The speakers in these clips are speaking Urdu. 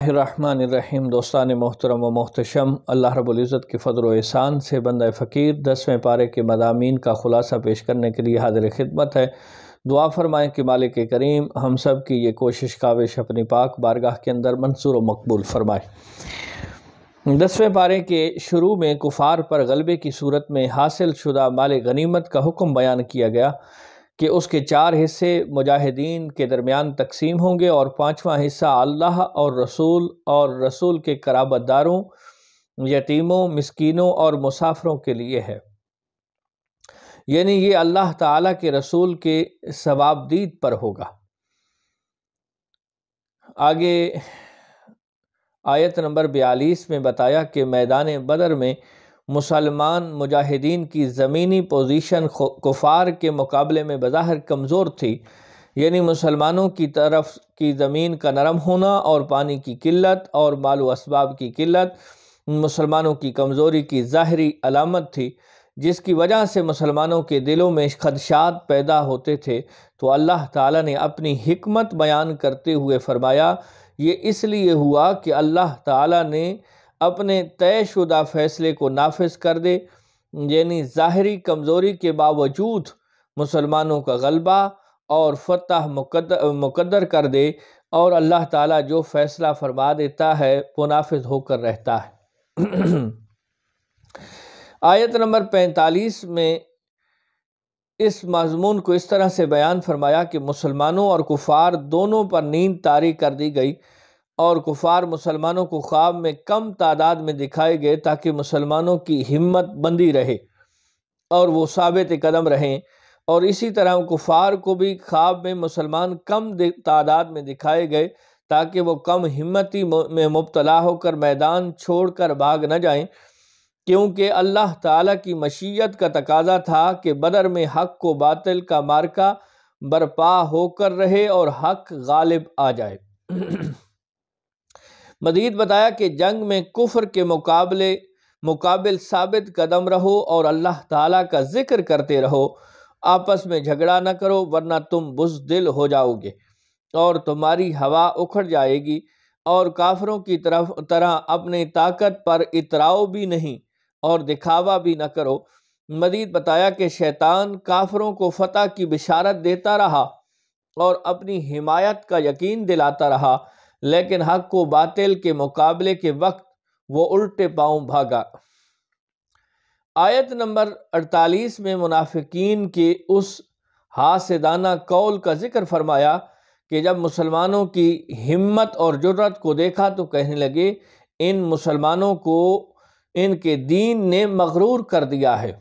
الرحمن الرحیم۔ دوستان محترم و محتشم، اللہ رب العزت کے فضل و احسان سے بندہ فقیر 10ویں پارے کے مضامین کا خلاصہ پیش کرنے کے لیے حاضر خدمت ہے۔ دعا فرمائیں کہ مالک کریم ہم سب کی یہ کوشش کاوش اپنی پاک بارگاہ کے اندر منظور و مقبول فرمائے۔ 10ویں پارے کے شروع میں کفار پر غلبے کی صورت میں حاصل شدہ مال غنیمت کا حکم بیان کیا گیا کہ اس کے 4 حصے مجاہدین کے درمیان تقسیم ہوں گے اور 5واں حصہ اللہ اور رسول کے قرابت داروں، یتیموں، مسکینوں اور مسافروں کے لیے ہے، یعنی یہ اللہ تعالیٰ کے رسول کے ثوابدید پر ہوگا۔ آگے آیت نمبر 42 میں بتایا کہ میدان بدر میں مسلمان مجاہدین کی زمینی پوزیشن کفار کے مقابلے میں بظاہر کمزور تھی، یعنی مسلمانوں کی طرف کی زمین کا نرم ہونا اور پانی کی قلت اور مال و اسباب کی قلت مسلمانوں کی کمزوری کی ظاہری علامت تھی، جس کی وجہ سے مسلمانوں کے دلوں میں خدشات پیدا ہوتے تھے۔ تو اللہ تعالیٰ نے اپنی حکمت بیان کرتے ہوئے فرمایا، یہ اس لیے ہوا کہ اللہ تعالیٰ نے اپنے طے شدہ فیصلے کو نافذ کر دے، یعنی ظاہری کمزوری کے باوجود مسلمانوں کا غلبہ اور فتح مقدر کر دے، اور اللہ تعالیٰ جو فیصلہ فرما دیتا ہے وہ نافذ ہو کر رہتا ہے۔ آیت نمبر 45 میں اس مضمون کو اس طرح سے بیان فرمایا کہ مسلمانوں اور کفار دونوں پر نیند طاری کر دی گئی، اور کفار مسلمانوں کو خواب میں کم تعداد میں دکھائے گئے تاکہ مسلمانوں کی ہمت بندی رہے اور وہ ثابت قدم رہیں، اور اسی طرح کفار کو بھی خواب میں مسلمان کم تعداد میں دکھائے گئے تاکہ وہ کم ہمتی میں مبتلا ہو کر میدان چھوڑ کر بھاگ نہ جائیں، کیونکہ اللہ تعالیٰ کی مشیت کا تقاضا تھا کہ بدر میں حق و باطل کا معرکہ برپا ہو کر رہے اور حق غالب آ جائے۔ مزید بتایا کہ جنگ میں کفر کے مقابل ثابت قدم رہو اور اللہ تعالیٰ کا ذکر کرتے رہو، آپس میں جھگڑا نہ کرو ورنہ تم بزدل ہو جاؤ گے اور تمہاری ہوا اکھڑ جائے گی، اور کافروں کی طرح اپنی طاقت پر اتراؤ بھی نہیں اور دکھاوا بھی نہ کرو۔ مزید بتایا کہ شیطان کافروں کو فتح کی بشارت دیتا رہا اور اپنی حمایت کا یقین دلاتا رہا، لیکن حق و باطل کے مقابلے کے وقت وہ الٹے پاؤں بھاگا۔ آیت نمبر 48 میں منافقین کے اس حاسدانہ قول کا ذکر فرمایا کہ جب مسلمانوں کی ہمت اور جرأت کو دیکھا تو کہنے لگے، ان مسلمانوں کو ان کے دین نے مغرور کر دیا ہے۔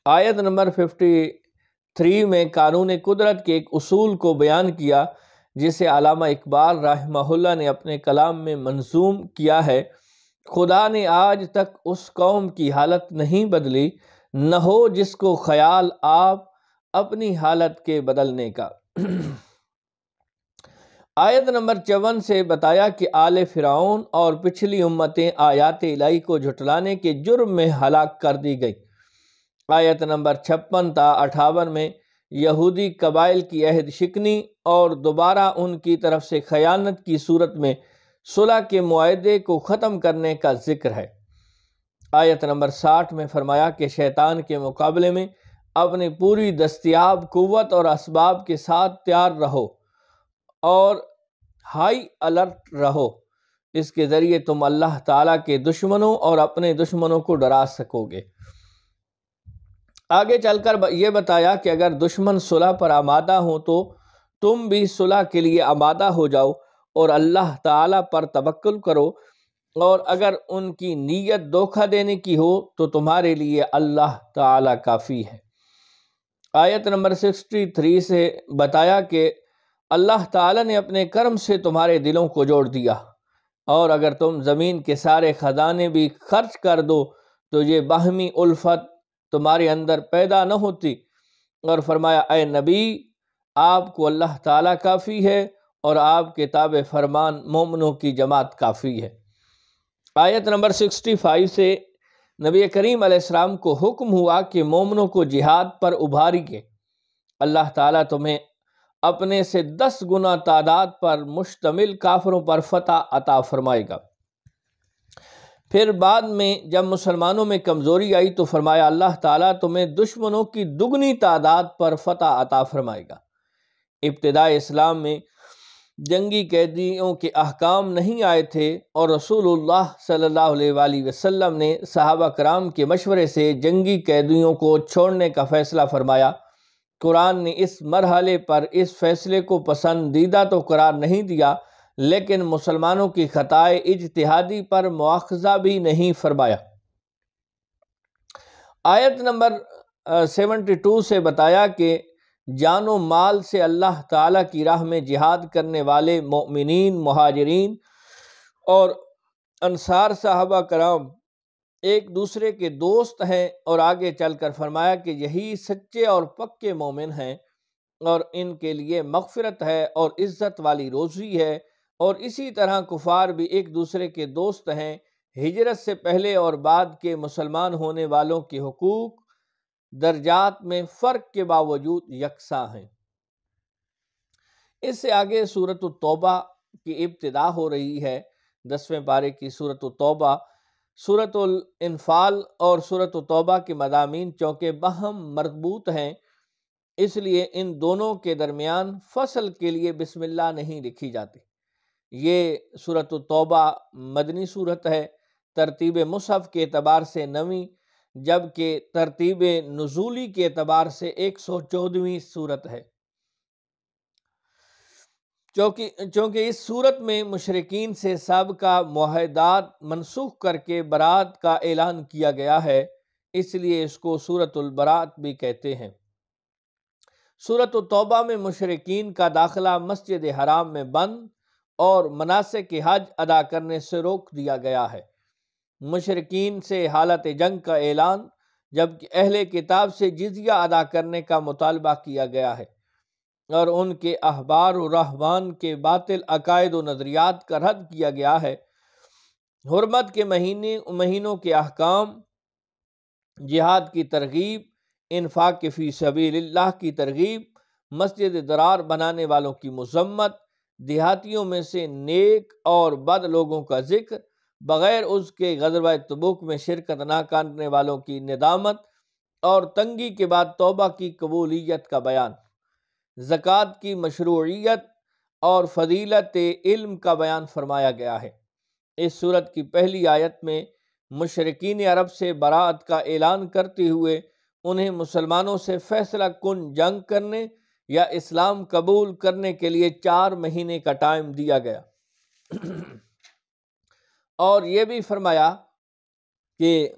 آیت نمبر 53 میں قانون قدرت کے ایک اصول کو بیان کیا جسے علامہ اقبال رحمہ اللہ نے اپنے کلام میں منظوم کیا ہے: خدا نے آج تک اس قوم کی حالت نہیں بدلی، نہ ہو جس کو خیال آپ اپنی حالت کے بدلنے کا۔ آیت نمبر 54 سے بتایا کہ آل فرعون اور پچھلی امتیں آیات الہی کو جھٹلانے کے جرم میں ہلاک کر دی گئی۔ آیت نمبر 56 تا 58 میں یہودی قبائل کی عہد شکنی اور دوبارہ ان کی طرف سے خیانت کی صورت میں صلح کے معاہدے کو ختم کرنے کا ذکر ہے۔ آیت نمبر 60 میں فرمایا کہ شیطان کے مقابلے میں اپنی پوری دستیاب قوت اور اسباب کے ساتھ تیار رہو اور ہائی الرٹ رہو، اس کے ذریعے تم اللہ تعالیٰ کے دشمنوں اور اپنے دشمنوں کو ڈرا سکو گے۔ آگے چل کر یہ بتایا کہ اگر دشمن صلح پر آمادہ ہوں تو تم بھی صلح کے لیے آمادہ ہو جاؤ اور اللہ تعالیٰ پر توکل کرو، اور اگر ان کی نیت دھوکہ دینے کی ہو تو تمہارے لیے اللہ تعالیٰ کافی ہے۔ آیت نمبر 63 سے بتایا کہ اللہ تعالیٰ نے اپنے کرم سے تمہارے دلوں کو جوڑ دیا، اور اگر تم زمین کے سارے خزانے بھی خرچ کر دو تو یہ باہمی الفت تمہارے اندر پیدا نہ ہوتی، اور فرمایا اے نبی آپ کو اللہ تعالیٰ کافی ہے اور آپ کے تابع فرمان مومنوں کی جماعت کافی ہے۔ آیت نمبر 65 سے نبی کریم علیہ السلام کو حکم ہوا کہ مومنوں کو جہاد پر ابھاریے، اللہ تعالیٰ تمہیں اپنے سے 10 گنا تعداد پر مشتمل کافروں پر فتح عطا فرمائے گا۔ پھر بعد میں جب مسلمانوں میں کمزوری آئی تو فرمایا اللہ تعالیٰ تمہیں دشمنوں کی دگنی تعداد پر فتح عطا فرمائے گا۔ ابتدائے اسلام میں جنگی قیدیوں کے احکام نہیں آئے تھے اور رسول اللہ صلی اللہ علیہ وآلہ وسلم نے صحابہ کرام کے مشورے سے جنگی قیدیوں کو چھوڑنے کا فیصلہ فرمایا۔ قرآن نے اس مرحلے پر اس فیصلے کو پسندیدہ تو قرار نہیں دیا، لیکن مسلمانوں کی خطائے اجتہادی پر مواخذہ بھی نہیں فرمایا۔ آیت نمبر 72 سے بتایا کہ جان و مال سے اللہ تعالیٰ کی راہ میں جہاد کرنے والے مومنین، مہاجرین اور انصار صحابہ کرام ایک دوسرے کے دوست ہیں، اور آگے چل کر فرمایا کہ یہی سچے اور پکے مومن ہیں اور ان کے لیے مغفرت ہے اور عزت والی روزی ہے، اور اسی طرح کفار بھی ایک دوسرے کے دوست ہیں۔ ہجرت سے پہلے اور بعد کے مسلمان ہونے والوں کے حقوق درجات میں فرق کے باوجود یکساں ہیں۔ اس سے آگے سورۃ التوبہ کی ابتدا ہو رہی ہے۔ 10ویں پارے کی سورۃ التوبہ، سورۃ الانفال اور سورۃ التوبہ کے مضامین چونکہ باہم مربوط ہیں، اس لیے ان دونوں کے درمیان فصل کے لیے بسم اللہ نہیں لکھی جاتی۔ یہ سورۃ التوبہ مدنی سورت ہے، ترتیب مصحف کے اعتبار سے 9ویں، جبکہ ترتیب نزولی کے اعتبار سے 114ویں سورت ہے۔ چونکہ اس سورت میں مشرکین سے سابقہ معاہدات منسوخ کر کے برات کا اعلان کیا گیا ہے، اس لیے اس کو سورۃ البراءت بھی کہتے ہیں۔ سورۃ التوبہ میں مشرکین کا داخلہ مسجد حرام میں بند اور مناسک حج ادا کرنے سے روک دیا گیا ہے۔ مشرکین سے حالت جنگ کا اعلان، جبکہ اہل کتاب سے جزیہ ادا کرنے کا مطالبہ کیا گیا ہے، اور ان کے احبار و رہبان کے باطل عقائد و نظریات کا رد کیا گیا ہے۔ حرمت کے مہینوں کے احکام، جہاد کی ترغیب، انفاق فی سبیل اللہ کی ترغیب، مسجد درار بنانے والوں کی مذمت، دیہاتیوں میں سے نیک اور بد لوگوں کا ذکر، بغیر اس کے غزوہ تبوک میں شرکت نہ کرنے والوں کی ندامت، اور تنگی کے بعد توبہ کی قبولیت کا بیان، زکوٰۃ کی مشروعیت اور فضیلت علم کا بیان فرمایا گیا ہے۔ اس سورت کی پہلی آیت میں مشرکین عرب سے برات کا اعلان کرتے ہوئے انہیں مسلمانوں سے فیصلہ کن جنگ کرنے یا اسلام قبول کرنے کے لیے 4 مہینے کا ٹائم دیا گیا، اور یہ بھی فرمایا کہ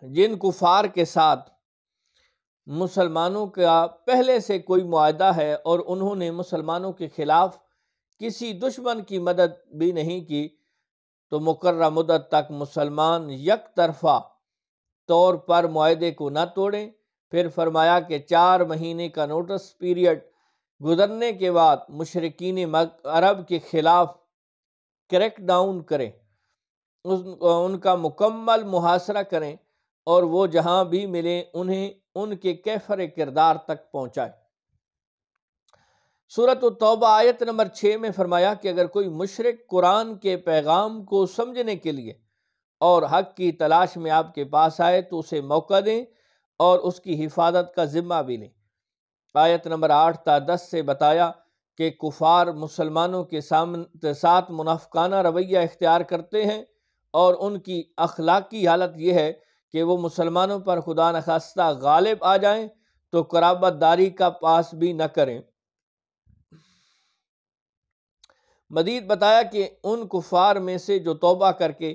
جن کفار کے ساتھ مسلمانوں کا پہلے سے کوئی معاہدہ ہے اور انہوں نے مسلمانوں کے خلاف کسی دشمن کی مدد بھی نہیں کی، تو مقررہ مدت تک مسلمان یک طرفہ طور پر معاہدے کو نہ توڑیں۔ پھر فرمایا کہ 4 مہینے کا نوٹس پیریڈ گزرنے کے بعد مشرکین عرب کے خلاف کریک ڈاؤن کریں، ان کا مکمل محاصرہ کریں، اور وہ جہاں بھی ملیں انہیں ان کے کیفر کردار تک پہنچائیں۔ سورۃ التوبہ آیت نمبر 6 میں فرمایا کہ اگر کوئی مشرک قرآن کے پیغام کو سمجھنے کے لیے اور حق کی تلاش میں آپ کے پاس آئے تو اسے موقع دیں اور اس کی حفاظت کا ذمہ بھی لیں۔ آیت نمبر 8 تا 10 سے بتایا کہ کفار مسلمانوں کے ساتھ منافقانہ رویہ اختیار کرتے ہیں، اور ان کی اخلاقی حالت یہ ہے کہ وہ مسلمانوں پر خدا نخواستہ غالب آ جائیں تو قرابت داری کا پاس بھی نہ کریں۔ مزید بتایا کہ ان کفار میں سے جو توبہ کر کے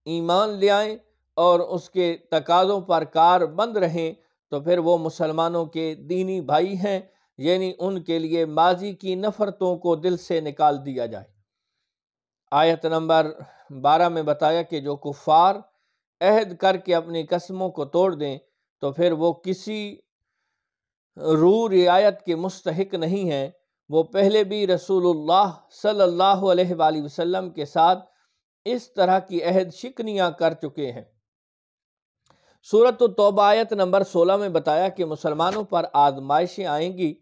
ایمان لے آئیں اور اس کے تقاضوں پر کار بند رہیں تو پھر وہ مسلمانوں کے دینی بھائی ہیں، یعنی ان کے لیے ماضی کی نفرتوں کو دل سے نکال دیا جائے۔ آیت نمبر 12 میں بتایا کہ جو کفار عہد کر کے اپنی قسموں کو توڑ دیں تو پھر وہ کسی رعایت کے مستحق نہیں ہیں، وہ پہلے بھی رسول اللہ صلی اللہ علیہ وآلہ وسلم کے ساتھ اس طرح کی عہد شکنیاں کر چکے ہیں۔ سورۃ التوبہ آیت نمبر 16 میں بتایا کہ مسلمانوں پر آزمائشیں آئیں گی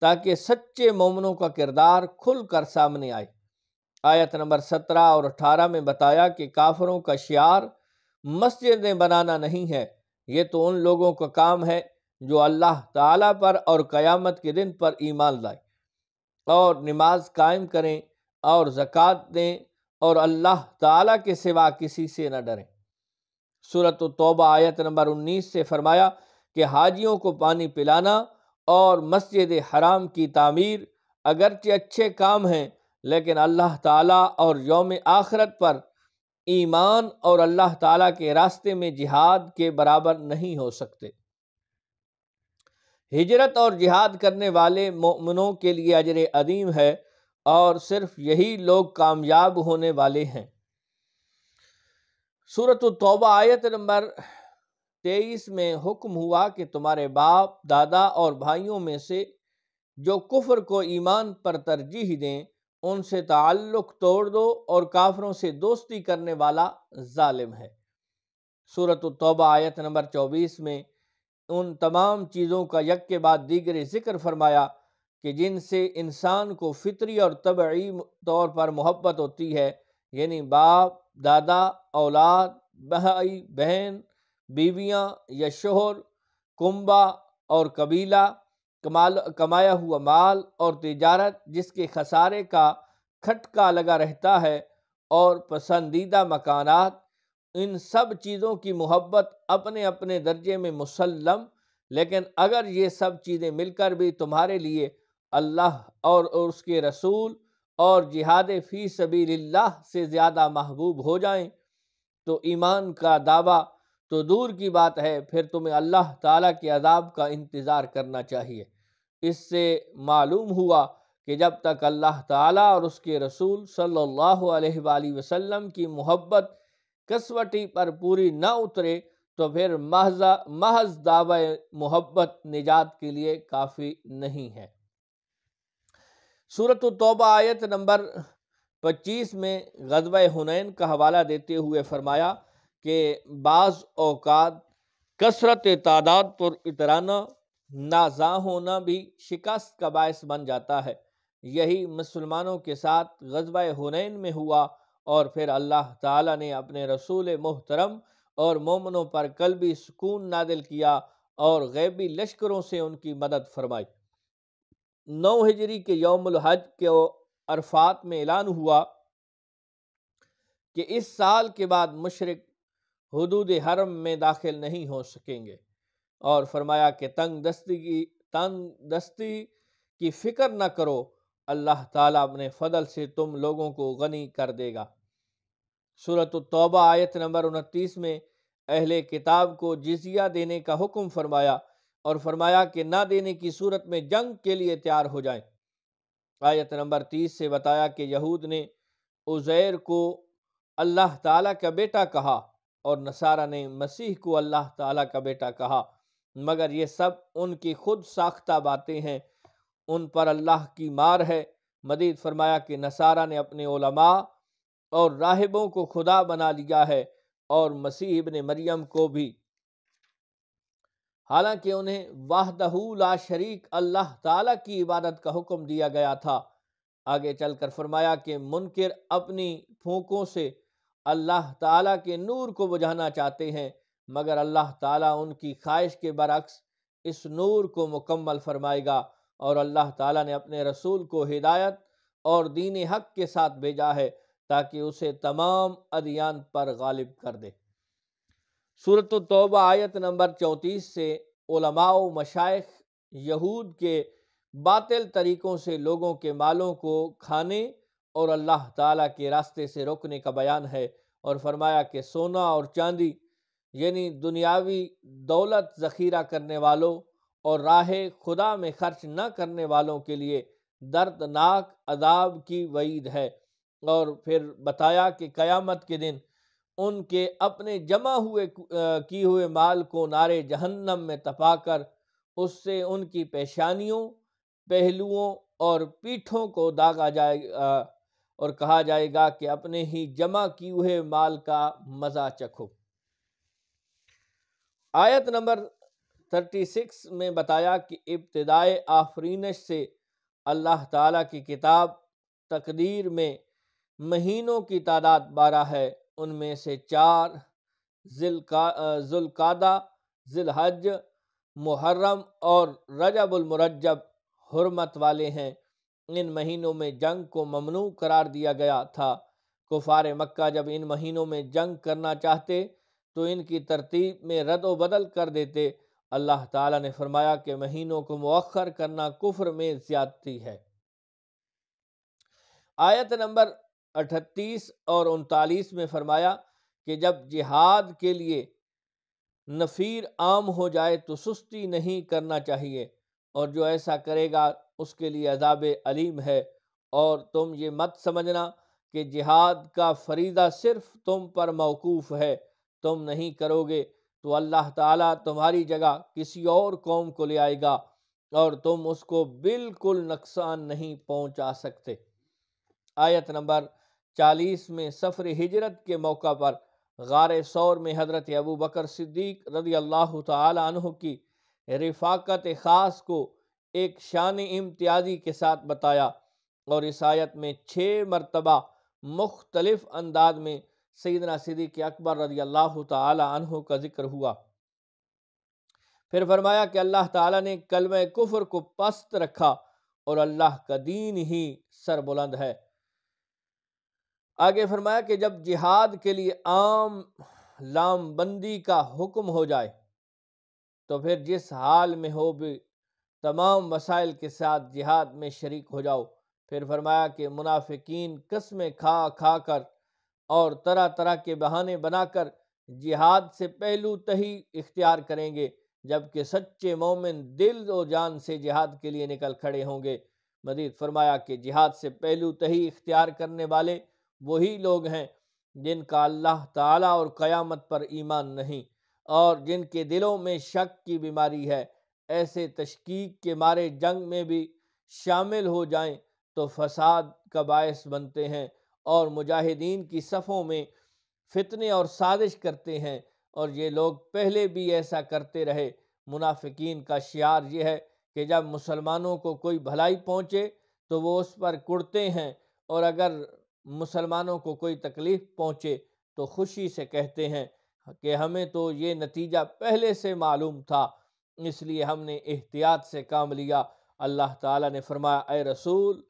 تاکہ سچے مومنوں کا کردار کھل کر سامنے آئے۔ آیت نمبر 17 اور 18 میں بتایا کہ کافروں کا شعار مسجدیں بنانا نہیں ہے، یہ تو ان لوگوں کا کام ہے جو اللہ تعالیٰ پر اور قیامت کے دن پر ایمان لائے اور نماز قائم کریں اور زکوٰۃ دیں اور اللہ تعالیٰ کے سوا کسی سے نہ ڈریں۔ سورۃ التوبہ آیت نمبر 19 سے فرمایا کہ حاجیوں کو پانی پلانا اور مسجد حرام کی تعمیر اگرچہ اچھے کام ہیں، لیکن اللہ تعالیٰ اور یوم آخرت پر ایمان اور اللہ تعالیٰ کے راستے میں جہاد کے برابر نہیں ہو سکتے۔ ہجرت اور جہاد کرنے والے مومنوں کے لیے اجر عظیم ہے اور صرف یہی لوگ کامیاب ہونے والے ہیں۔ سورۃ التوبہ آیت نمبر 23 میں حکم ہوا کہ تمہارے باپ، دادا اور بھائیوں میں سے جو کفر کو ایمان پر ترجیح دیں ان سے تعلق توڑ دو، اور کافروں سے دوستی کرنے والا ظالم ہے۔ سورۃ التوبہ آیت نمبر 24 میں ان تمام چیزوں کا یک کے بعد دیگر ذکر فرمایا کہ جن سے انسان کو فطری اور طبعی طور پر محبت ہوتی ہے، یعنی باپ، دادا، اولاد، بھائی بہن، بیویاں یا شوہر، کنبہ اور قبیلہ، کمایا ہوا مال اور تجارت جس کے خسارے کا کھٹکا لگا رہتا ہے، اور پسندیدہ مکانات، ان سب چیزوں کی محبت اپنے اپنے درجے میں مسلم، لیکن اگر یہ سب چیزیں مل کر بھی تمہارے لیے اللہ اور اس کے رسول اور جہاد فی سبیل اللہ سے زیادہ محبوب ہو جائیں تو ایمان کا دعویٰ تو دور کی بات ہے، پھر تمہیں اللہ تعالیٰ کے عذاب کا انتظار کرنا چاہیے۔ اس سے معلوم ہوا کہ جب تک اللہ تعالیٰ اور اس کے رسول صلی اللہ علیہ وآلہ وسلم کی محبت کسوٹی پر پوری نہ اترے تو پھر محض دعوی محبت نجات کے لیے کافی نہیں ہے۔ سورۃ التوبہ آیت نمبر 25 میں غزوہ حنین کا حوالہ دیتے ہوئے فرمایا کہ بعض اوقات کثرت تعداد پر اترانا، نازاں ہونا بھی شکست کا باعث بن جاتا ہے۔ یہی مسلمانوں کے ساتھ غزوہ حنین میں ہوا، اور پھر اللہ تعالیٰ نے اپنے رسول محترم اور مومنوں پر قلبی سکون نازل کیا اور غیبی لشکروں سے ان کی مدد فرمائی۔ 9 ہجری کے یوم الحج کے عرفات میں اعلان ہوا کہ اس سال کے بعد مشرک حدود حرم میں داخل نہیں ہو سکیں گے، اور فرمایا کہ تنگ دستی کی فکر نہ کرو، اللہ تعالیٰ اپنے فضل سے تم لوگوں کو غنی کر دے گا۔ سورۃ التوبہ آیت نمبر 29 میں اہل کتاب کو جزیہ دینے کا حکم فرمایا، اور فرمایا کہ نہ دینے کی صورت میں جنگ کے لیے تیار ہو جائیں۔ آیت نمبر 30 سے بتایا کہ یہود نے عزیر کو اللہ تعالیٰ کا بیٹا کہا اور نصارہ نے مسیح کو اللہ تعالیٰ کا بیٹا کہا، مگر یہ سب ان کی خود ساختہ باتیں ہیں، ان پر اللہ کی مار ہے۔ مزید فرمایا کہ نصارہ نے اپنے علماء اور راہبوں کو خدا بنا لیا ہے، اور مسیح ابن مریم کو بھی، حالانکہ انہیں وحدہ لا شریک اللہ تعالیٰ کی عبادت کا حکم دیا گیا تھا۔ آگے چل کر فرمایا کہ منکر اپنی پھونکوں سے اللہ تعالیٰ کے نور کو بجھانا چاہتے ہیں، مگر اللہ تعالیٰ ان کی خواہش کے برعکس اس نور کو مکمل فرمائے گا، اور اللہ تعالیٰ نے اپنے رسول کو ہدایت اور دین حق کے ساتھ بھیجا ہے تاکہ اسے تمام ادیان پر غالب کر دے۔ سورۃ التوبہ آیت نمبر 34 سے علماء و مشائخ یہود کے باطل طریقوں سے لوگوں کے مالوں کو کھانے اور اللہ تعالیٰ کے راستے سے روکنے کا بیان ہے، اور فرمایا کہ سونا اور چاندی یعنی دنیاوی دولت ذخیرہ کرنے والوں اور راہ خدا میں خرچ نہ کرنے والوں کے لیے دردناک عذاب کی وعید ہے، اور پھر بتایا کہ قیامت کے دن ان کے اپنے جمع کیے ہوئے مال کو نار جہنم میں تپا کر اس سے ان کی پیشانیوں، پہلوؤں اور پیٹھوں کو داغا جائے گا، اور کہا جائے گا کہ اپنے ہی جمع کیے ہوئے مال کا مزہ چکھو۔ آیت نمبر 36 میں بتایا کہ ابتدائے آفرینش سے اللہ تعالیٰ کی کتاب تقدیر میں مہینوں کی تعداد 12 ہے، ان میں سے 4 ذوالقعدہ، ذی الحج، محرم اور رجب المرجب حرمت والے ہیں۔ ان مہینوں میں جنگ کو ممنوع قرار دیا گیا تھا۔ کفار مکہ جب ان مہینوں میں جنگ کرنا چاہتے تو ان کی ترتیب میں رد و بدل کر دیتے۔ اللہ تعالیٰ نے فرمایا کہ مہینوں کو مؤخر کرنا کفر میں زیادتی ہے۔ آیت نمبر 38 اور 39 میں فرمایا کہ جب جہاد کے لیے نفیر عام ہو جائے تو سستی نہیں کرنا چاہیے، اور جو ایسا کرے گا اس کے لیے عذاب علیم ہے۔ اور تم یہ مت سمجھنا کہ جہاد کا فریضہ صرف تم پر موقوف ہے، تم نہیں کرو گے تو اللہ تعالیٰ تمہاری جگہ کسی اور قوم کو لے آئے گا اور تم اس کو بالکل نقصان نہیں پہنچا سکتے۔ آیت نمبر 40 میں سفر ہجرت کے موقع پر غار ثور میں حضرت ابو بکر صدیق رضی اللہ تعالی عنہ کی رفاقت خاص کو ایک شان امتیازی کے ساتھ بتایا، اور اس آیت میں 6 مرتبہ مختلف انداز میں سیدنا صدیق اکبر رضی اللہ تعالی عنہ کا ذکر ہوا۔ پھر فرمایا کہ اللہ تعالیٰ نے کلمہ کفر کو پست رکھا اور اللہ کا دین ہی سر بلند ہے۔ آگے فرمایا کہ جب جہاد کے لیے عام لام بندی کا حکم ہو جائے تو پھر جس حال میں ہو بھی تمام وسائل کے ساتھ جہاد میں شریک ہو جاؤ۔ پھر فرمایا کہ منافقین قسمیں کھا کھا کر اور طرح طرح کے بہانے بنا کر جہاد سے پہلو تہی اختیار کریں گے، جبکہ سچے مومن دل و جان سے جہاد کے لیے نکل کھڑے ہوں گے۔ مزید فرمایا کہ جہاد سے پہلو تہی اختیار کرنے والے وہی لوگ ہیں جن کا اللہ تعالیٰ اور قیامت پر ایمان نہیں، اور جن کے دلوں میں شک کی بیماری ہے۔ ایسے تشکیک کے مارے جنگ میں بھی شامل ہو جائیں تو فساد کا باعث بنتے ہیں اور مجاہدین کی صفوں میں فتنے اور سازش کرتے ہیں، اور یہ لوگ پہلے بھی ایسا کرتے رہے۔ منافقین کا شعار یہ ہے کہ جب مسلمانوں کو کوئی بھلائی پہنچے تو وہ اس پر کڑتے ہیں، اور اگر مسلمانوں کو کوئی تکلیف پہنچے تو خوشی سے کہتے ہیں کہ ہمیں تو یہ نتیجہ پہلے سے معلوم تھا، اس لیے ہم نے احتیاط سے کام لیا۔ اللہ تعالیٰ نے فرمایا اے رسول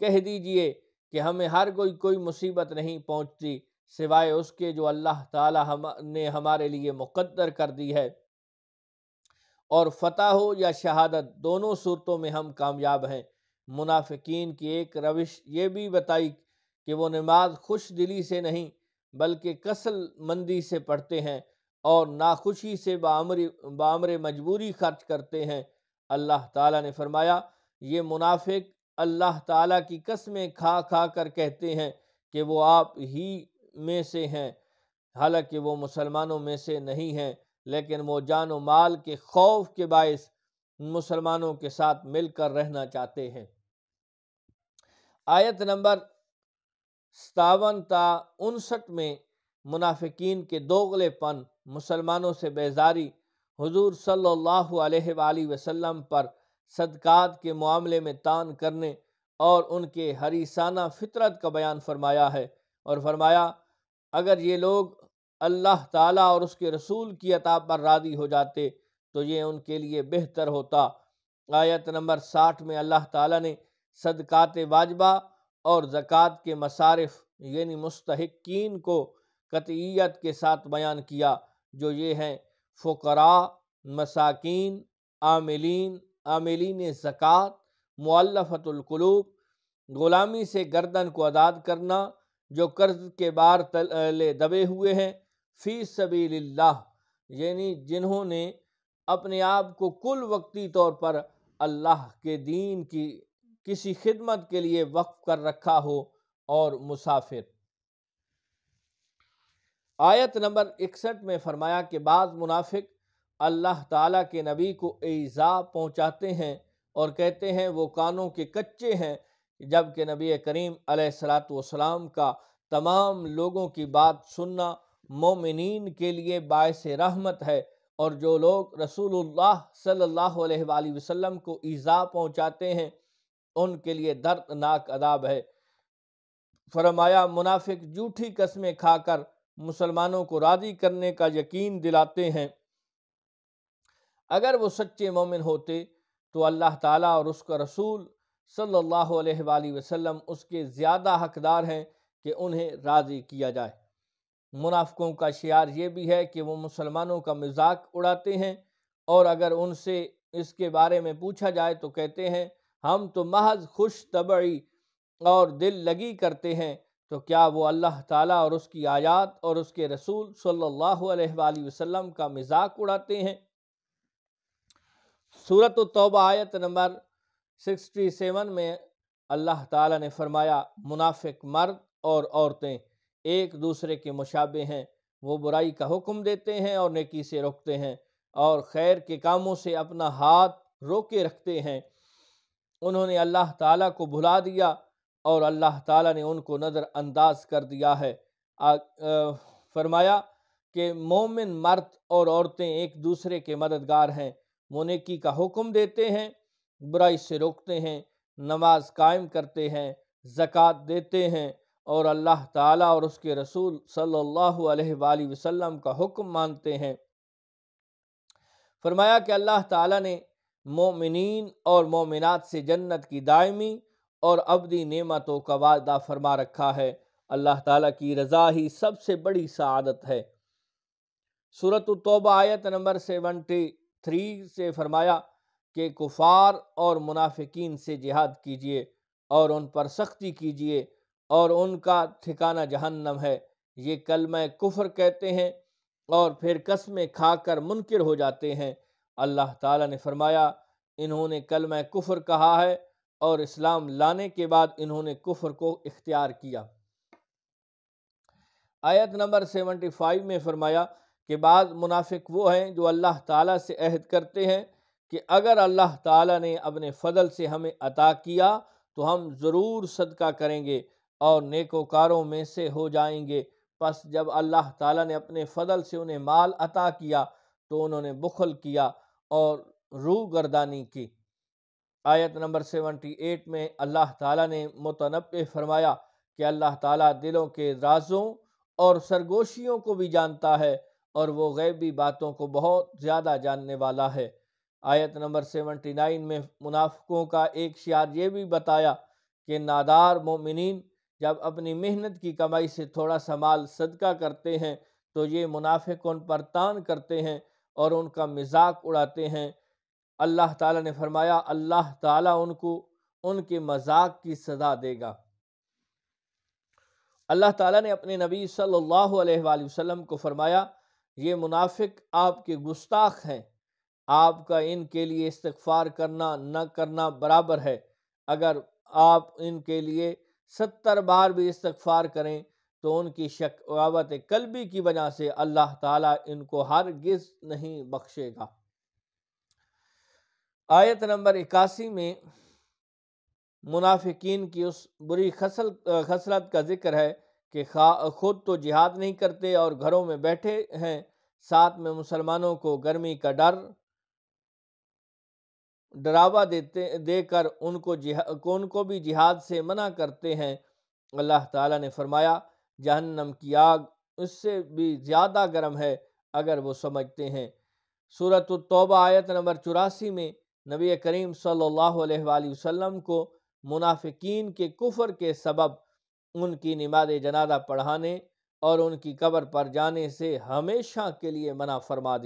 کہہ دیجئے کہ ہمیں ہر کوئی مصیبت نہیں پہنچتی سوائے اس کے جو اللہ تعالیٰ نے ہمارے لیے مقدر کر دی ہے، اور فتح ہو یا شہادت دونوں صورتوں میں ہم کامیاب ہیں۔ منافقین کی ایک روش یہ بھی بتائی کہ وہ نماز خوش دلی سے نہیں بلکہ کسل مندی سے پڑھتے ہیں اور ناخوشی سے بامر مجبوری خرچ کرتے ہیں۔ اللہ تعالیٰ نے فرمایا یہ منافق اللہ تعالیٰ کی قسمیں کھا کھا کر کہتے ہیں کہ وہ آپ ہی میں سے ہیں، حالانکہ وہ مسلمانوں میں سے نہیں ہیں، لیکن وہ جان و مال کے خوف کے باعث مسلمانوں کے ساتھ مل کر رہنا چاہتے ہیں۔ آیت نمبر 57 تا 59 میں منافقین کے دوغلے پن، مسلمانوں سے بیزاری، حضور صلی اللہ علیہ وآلہ وسلم پر صدقات کے معاملے میں تان کرنے اور ان کے حریصانہ فطرت کا بیان فرمایا ہے، اور فرمایا اگر یہ لوگ اللہ تعالیٰ اور اس کے رسول کی عطا پر راضی ہو جاتے تو یہ ان کے لیے بہتر ہوتا۔ آیت نمبر 60 میں اللہ تعالیٰ نے صدقات واجبہ اور زکوٰۃ کے مصارف یعنی مستحقین کو قطعیت کے ساتھ بیان کیا، جو یہ ہیں فقراء، مساکین، عاملین زکوٰۃ، مؤلفۃ القلوب، غلامی سے گردن کو آزاد کرنا، جو قرض کے بار تلے دبے ہوئے ہیں، فی سبیل اللہ یعنی جنہوں نے اپنے آپ کو کل وقتی طور پر اللہ کے دین کی کسی خدمت کے لیے وقف کر رکھا ہو، اور مسافر۔ آیت نمبر 61 میں فرمایا کہ بعض منافق اللہ تعالیٰ کے نبی کو ایذا پہنچاتے ہیں اور کہتے ہیں وہ کانوں کے کچے ہیں، جبکہ نبی کریم علیہ الصلاۃ والسلام کا تمام لوگوں کی بات سننا مومنین کے لیے باعث رحمت ہے، اور جو لوگ رسول اللہ صلی اللہ علیہ وآلہ وسلم کو ایذا پہنچاتے ہیں ان کے لیے دردناک عذاب ہے۔ فرمایا منافق جھوٹی قسمیں کھا کر مسلمانوں کو راضی کرنے کا یقین دلاتے ہیں، اگر وہ سچے مومن ہوتے تو اللہ تعالیٰ اور اس کا رسول صلی اللہ علیہ وآلہ وسلم اس کے زیادہ حقدار ہیں کہ انہیں راضی کیا جائے۔ منافقوں کا شعار یہ بھی ہے کہ وہ مسلمانوں کا مذاق اڑاتے ہیں، اور اگر ان سے اس کے بارے میں پوچھا جائے تو کہتے ہیں ہم تو محض خوش طبعی اور دل لگی کرتے ہیں، تو کیا وہ اللہ تعالیٰ اور اس کی آیات اور اس کے رسول صلی اللہ علیہ وآلہ وسلم کا مذاق اڑاتے ہیں؟ سورۃ التوبہ آیت نمبر 67 میں اللہ تعالیٰ نے فرمایا منافق مرد اور عورتیں ایک دوسرے کے مشابہ ہیں، وہ برائی کا حکم دیتے ہیں اور نیکی سے روکتے ہیں، اور خیر کے کاموں سے اپنا ہاتھ روکے رکھتے ہیں۔ انہوں نے اللہ تعالیٰ کو بھلا دیا اور اللہ تعالیٰ نے ان کو نظر انداز کر دیا ہے۔ فرمایا کہ مومن مرد اور عورتیں ایک دوسرے کے مددگار ہیں، وہ نیکی کا حکم دیتے ہیں، برائی سے روکتے ہیں، نماز قائم کرتے ہیں، زکوٰۃ دیتے ہیں، اور اللہ تعالیٰ اور اس کے رسول صلی اللہ علیہ وآلہ وسلم کا حکم مانتے ہیں۔ فرمایا کہ اللہ تعالیٰ نے مومنین اور مومنات سے جنت کی دائمی اور ابدی نعمتوں کا وعدہ فرما رکھا ہے۔ اللہ تعالیٰ کی رضا ہی سب سے بڑی سعادت ہے۔ سورۃ التوبہ آیت نمبر 73 سے فرمایا کہ کفار اور منافقین سے جہاد کیجیے اور ان پر سختی کیجیے، اور ان کا ٹھکانہ جہنم ہے۔ یہ کلمہ کفر کہتے ہیں اور پھر قسمیں کھا کر منکر ہو جاتے ہیں۔ اللہ تعالیٰ نے فرمایا انہوں نے کلمہ کفر کہا ہے اور اسلام لانے کے بعد انہوں نے کفر کو اختیار کیا۔ آیت نمبر 75 میں فرمایا کہ بعض منافق وہ ہیں جو اللہ تعالیٰ سے عہد کرتے ہیں کہ اگر اللہ تعالیٰ نے اپنے فضل سے ہمیں عطا کیا تو ہم ضرور صدقہ کریں گے اور نیکوکاروں میں سے ہو جائیں گے، پس جب اللہ تعالیٰ نے اپنے فضل سے انہیں مال عطا کیا تو انہوں نے بخل کیا اور روح گردانی کی۔ آیت نمبر 78 میں اللہ تعالیٰ نے متنبع فرمایا کہ اللہ تعالیٰ دلوں کے رازوں اور سرگوشیوں کو بھی جانتا ہے اور وہ غیبی باتوں کو بہت زیادہ جاننے والا ہے۔ آیت نمبر 79 میں منافقوں کا ایک شعار یہ بھی بتایا کہ نادار مومنین جب اپنی محنت کی کمائی سے تھوڑا سا مال صدقہ کرتے ہیں تو یہ منافق ان پر طعن کرتے ہیں اور ان کا مذاق اڑاتے ہیں۔ اللہ تعالیٰ نے فرمایا اللہ تعالیٰ ان کو ان کے مذاق کی سزا دے گا۔ اللہ تعالیٰ نے اپنے نبی صلی اللہ علیہ وآلہ وسلم کو فرمایا یہ منافق آپ کے گستاخ ہیں، آپ کا ان کے لیے استغفار کرنا نہ کرنا برابر ہے، اگر آپ ان کے لیے 70 بار بھی استغفار کریں تو ان کی شقاوت قلبی کی وجہ سے اللہ تعالیٰ ان کو ہرگز نہیں بخشے گا۔ آیت نمبر 81 میں منافقین کی اس بری خصلت کا ذکر ہے کہ خود تو جہاد نہیں کرتے اور گھروں میں بیٹھے ہیں، ساتھ میں مسلمانوں کو گرمی کا ڈراوا دے کر ان کو بھی جہاد سے منع کرتے ہیں۔ اللہ تعالیٰ نے فرمایا جہنم کی آگ اس سے بھی زیادہ گرم ہے اگر وہ سمجھتے ہیں۔ سورۃ التوبہ آیت نمبر 84 میں نبی کریم صلی اللہ علیہ وآلہ وسلم کو منافقین کے کفر کے سبب ان کی نماز جنازہ پڑھانے اور ان کی قبر پر جانے سے ہمیشہ کے لیے منع فرما دی۔